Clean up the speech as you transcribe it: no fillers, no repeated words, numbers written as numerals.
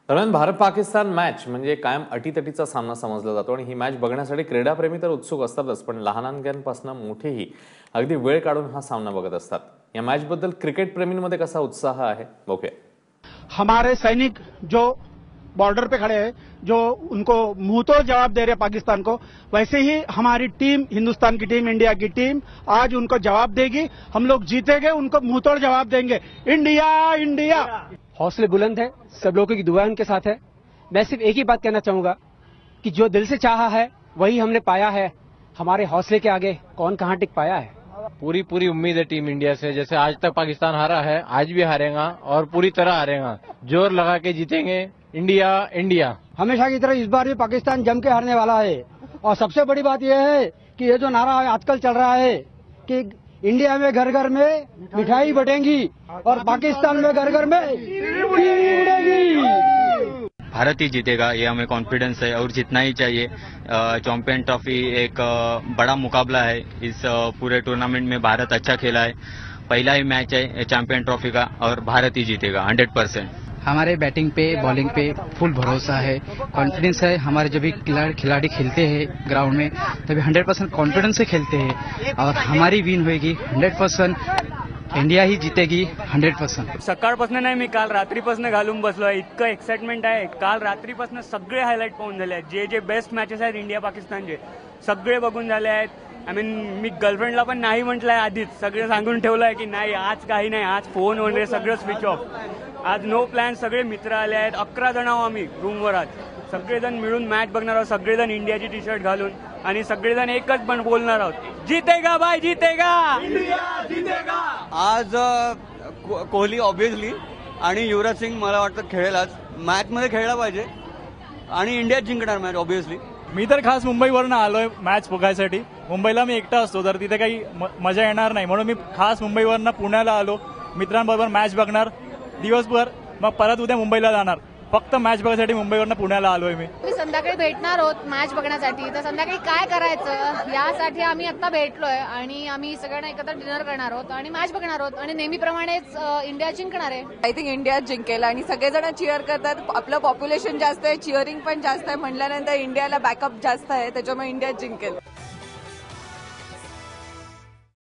दरम्यान भारत पाकिस्तान मॅच म्हणजे कायम अटीतटीचा सामना समजला जातो आणि ही मॅच बघण्यासाठी क्रीडाप्रेमी तर उत्सुक असतातच, पण लहानांपासून मोठेही अगदी वेळ काढून हा सामना बघत असतात। या मॅच बद्दल क्रिकेट प्रेमींमध्ये कसा उत्साह आहे बघूया। हमारे सैनिक जो बॉर्डर पे खड़े हैं, जो उनको मुंहतोड़ जवाब दे रहे पाकिस्तान को, वैसे ही हमारी टीम, हिंदुस्तान की टीम, इंडिया की टीम आज उनको जवाब देगी। हम लोग जीतेंगे, उनको मुंहतोड़ जवाब देंगे। India India. हौसले बुलंद है, सब लोगों की दुआएं उनके साथ है। मैं सिर्फ एक ही बात कहना चाहूंगा कि जो दिल से चाहा है वही हमने पाया है। हमारे हौसले के आगे कौन कहां टिक पाया है। पूरी उम्मीद है टीम इंडिया से। जैसे आज तक पाकिस्तान हारा है, आज भी हारेगा और पूरी तरह हारेगा। जोर लगा के जीतेंगे। India India. हमेशा की तरह इस बार भी पाकिस्तान जम के हारने वाला है। और सबसे बड़ी बात यह है कि ये जो नारा आजकल चल रहा है कि इंडिया में घर घर में मिठाई बटेंगी और पाकिस्तान में घर घर में उड़ेगी। भारत ही जीतेगा, ये हमें कॉन्फिडेंस है और जितना ही चाहिए। चैंपियन ट्रॉफी एक बड़ा मुकाबला है। इस पूरे टूर्नामेंट में भारत अच्छा खेला है। पहला ही मैच है चैंपियन ट्रॉफी का और भारत ही जीतेगा 100%। हमारे बैटिंग पे, बॉलिंग पे फुल भरोसा है, कॉन्फिडेंस है। हमारे जब भी खिलाड़ी खेलते हैं ग्राउंड में तभी 100% कॉन्फिडेंस से खेलते हैं और हमारी विन होगी 100%। इंडिया ही जीतेगी 100%। सकाळपासून नाही, मी काल रात्रीपासून घालून बसलो आहे। इतकं एक्साइटमेंट आहे। काल रात्रीपासून सगळे हायलाइट पाहून झाले आहेत। जे बेस्ट मॅचेस आहेत इंडिया पाकिस्तानचे सगळे बघून झाले आहेत। आय मीन मी गर्लफ्रेंडला पण नाही म्हटलंय आधीच, सगळे सांगून ठेवलंय की नाही आज काही नाही, आज फोन वगैरे सगळं स्विच ऑफ, आज नो प्लॅन। सगळे मित्र आले आहेत, 11 जण आहोत आम्ही रूमवर। आज सगळेजण मिळून मॅच बघणार आहोत, सगळेजण इंडियाची टी शर्ट घालून आणि सगळेजण एकच पण बोलणार आहोत, जीतेगा भाई जीतेगा, इंडिया जीतेगा। आज कोहली ऑब्विसली आणि युवराज सिंग मला वाटतं खेळेल। आज मॅच मध्ये खेळला पाहिजे आणि इंडिया जिंकणार मॅच ऑब्विसली। मी तर खास मुंबईवरून आलोय मॅच बघायसाठी। मुंबईला मी एकटा असतो तर तिथे काही मजा येणार नाही, म्हणून मी खास मुंबईवरून पुण्याला आलो। मित्रांबरोबर मॅच बघणार दिवसभर, मग परत उद्या मुंबईला जाणार। फक्त मॅच बघण्यासाठी मुंबईवरून पुण्याला आलोय मी संध्याकाळी भेटणार आहोत मॅच बघण्यासाठी। तर संध्याकाळी काय करायचं यासाठी आम्ही आता भेटलोय आणि आम्ही सगळ्यांना एकत्र डिनर करणार आहोत आणि मॅच बघणार आहोत आणि नेहमीप्रमाणेच इंडिया जिंकणार आहे। आय थिंक इंडिया जिंकेल आणि सगळेजण चिअर करतात। आपलं पॉप्युलेशन जास्त आहे, चिअरिंग पण जास्त आहे, म्हणल्यानंतर इंडियाला बॅकअप जास्त आहे, त्याच्यामुळे इंडिया जिंकेल।